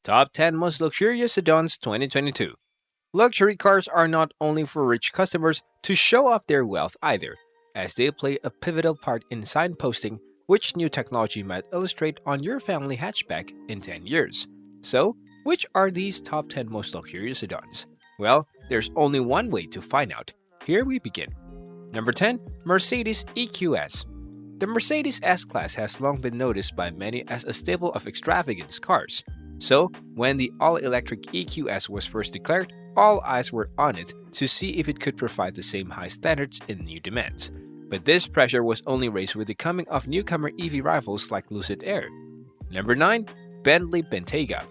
Top 10 Most Luxurious Sedans 2022. Luxury cars are not only for rich customers to show off their wealth either, as they play a pivotal part in signposting which new technology might illustrate on your family hatchback in 10 years. So, which are these top 10 most luxurious sedans? Well, there's only one way to find out. Here we begin. Number 10, Mercedes EQS. The Mercedes S-Class has long been noticed by many as a staple of extravagance cars. So, when the all-electric EQS was first declared, all eyes were on it to see if it could provide the same high standards in new demands. But this pressure was only raised with the coming of newcomer EV rivals like Lucid Air. Number 9, Bentley Bentayga.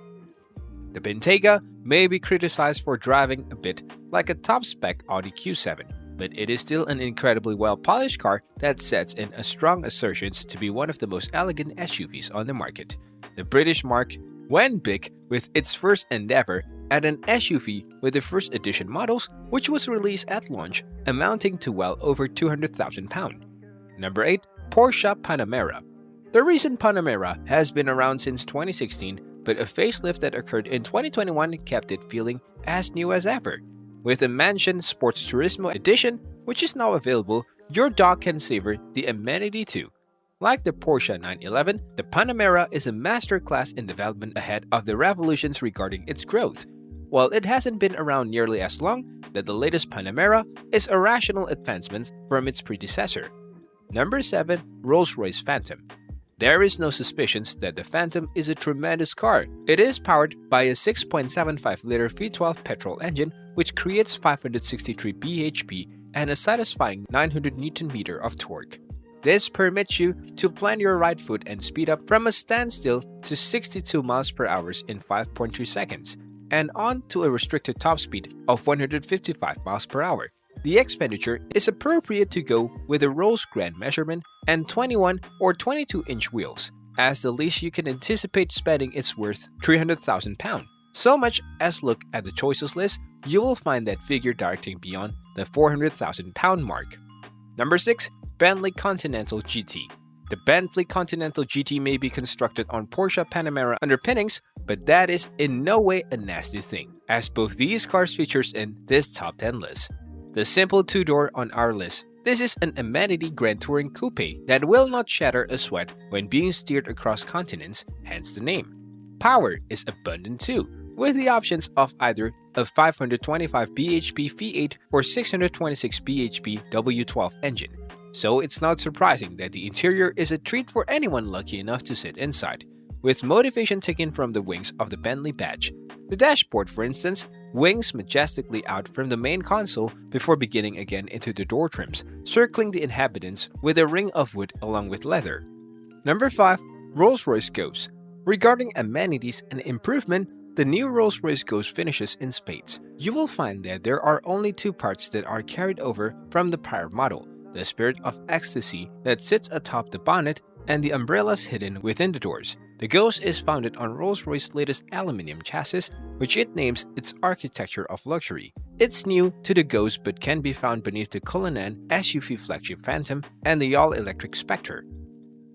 The Bentayga may be criticized for driving a bit like a top-spec Audi Q7, but it is still an incredibly well-polished car that sets in a strong assertions to be one of the most elegant SUVs on the market. The British mark went big with its first endeavor at an SUV with the first edition models, which was released at launch, amounting to well over £200,000. Number 8, Porsche Panamera. The recent Panamera has been around since 2016, but a facelift that occurred in 2021 kept it feeling as new as ever. With a Mansion Sports Turismo edition, which is now available, your dog can savor the amenity too. Like the Porsche 911, the Panamera is a masterclass in development ahead of the revolutions regarding its growth. While it hasn't been around nearly as long, that the latest Panamera is a rational advancement from its predecessor. Number 7, Rolls-Royce Phantom. There is no suspicions that the Phantom is a tremendous car. It is powered by a 6.75-liter V12 petrol engine which creates 563 bhp and a satisfying 900 Nm of torque. This permits you to plant your right foot and speed up from a standstill to 62 miles per hour in 5.3 seconds, and on to a restricted top speed of 155 miles per hour. The expenditure is appropriate to go with a Rolls Grand measurement and 21 or 22-inch wheels, as the least you can anticipate spending is worth £300,000. So much as look at the choices list, you will find that figure directing beyond the £400,000 mark. Number 6, Bentley Continental GT. The Bentley Continental GT may be constructed on Porsche Panamera underpinnings, but that is in no way a nasty thing, as both these cars features in this top 10 list. The simple two-door on our list. This is an amenity Grand Touring coupe that will not shatter a sweat when being steered across continents, hence the name. Power is abundant too, with the options of either a 525 bhp V8 or 626 bhp W12 engine. So it's not surprising that the interior is a treat for anyone lucky enough to sit inside, with motivation taken from the wings of the Bentley badge. The dashboard, for instance, wings majestically out from the main console before beginning again into the door trims, circling the inhabitants with a ring of wood along with leather. Number 5, Rolls-Royce Ghost. Regarding amenities and improvement, the new Rolls-Royce Ghost finishes in spades. You will find that there are only two parts that are carried over from the prior model: the Spirit of Ecstasy that sits atop the bonnet and the umbrellas hidden within the doors. The Ghost is founded on Rolls-Royce's latest aluminium chassis, which it names its architecture of luxury. It's new to the Ghost but can be found beneath the Cullinan SUV flagship Phantom and the all-electric Spectre.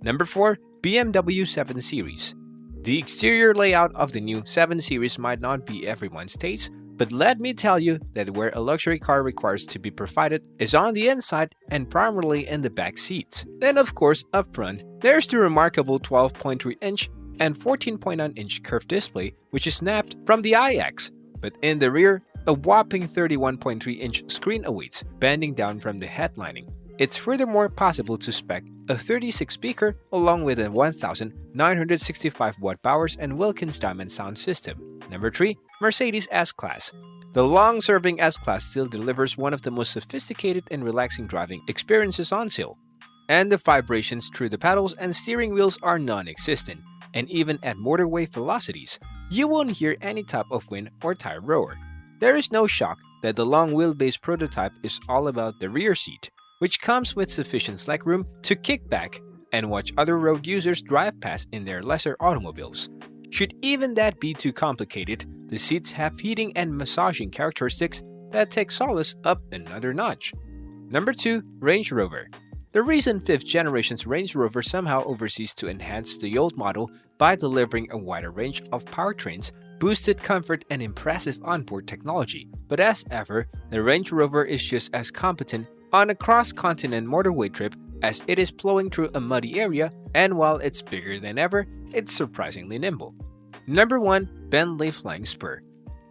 Number 4, BMW 7 Series. The exterior layout of the new 7 Series might not be everyone's taste, but let me tell you that where a luxury car requires to be provided is on the inside and primarily in the back seats. Then of course up front, there's the remarkable 12.3-inch and 14.9-inch curved display which is snapped from the iX. But in the rear, a whopping 31.3-inch screen awaits, bending down from the headlining. It's furthermore possible to spec a 36-speaker along with a 1,965 watt Bowers and Wilkins Diamond sound system. Number 3, Mercedes S-Class. The long-serving S-Class still delivers one of the most sophisticated and relaxing driving experiences on sale. And the vibrations through the pedals and steering wheels are non-existent, and even at motorway velocities, you won't hear any type of wind or tire roar. There is no shock that the long wheelbase prototype is all about the rear seat, which comes with sufficient legroom to kick back and watch other road users drive past in their lesser automobiles. Should even that be too complicated, the seats have heating and massaging characteristics that take solace up another notch. Number 2, Range Rover. The recent 5th generation's Range Rover somehow oversees to enhance the old model by delivering a wider range of powertrains boosted comfort, and impressive onboard technology. But as ever, the Range Rover is just as competent on a cross-continent motorway trip as it is plowing through a muddy area, and while it's bigger than ever, it's surprisingly nimble. Number 1. Bentley Flying Spur.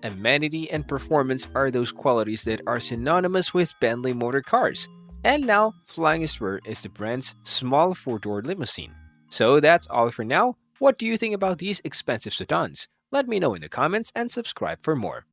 Amenity and performance are those qualities that are synonymous with Bentley motor cars. And now, Flying Spur is the brand's small four-door limousine. So that's all for now. What do you think about these expensive sedans? Let me know in the comments and subscribe for more.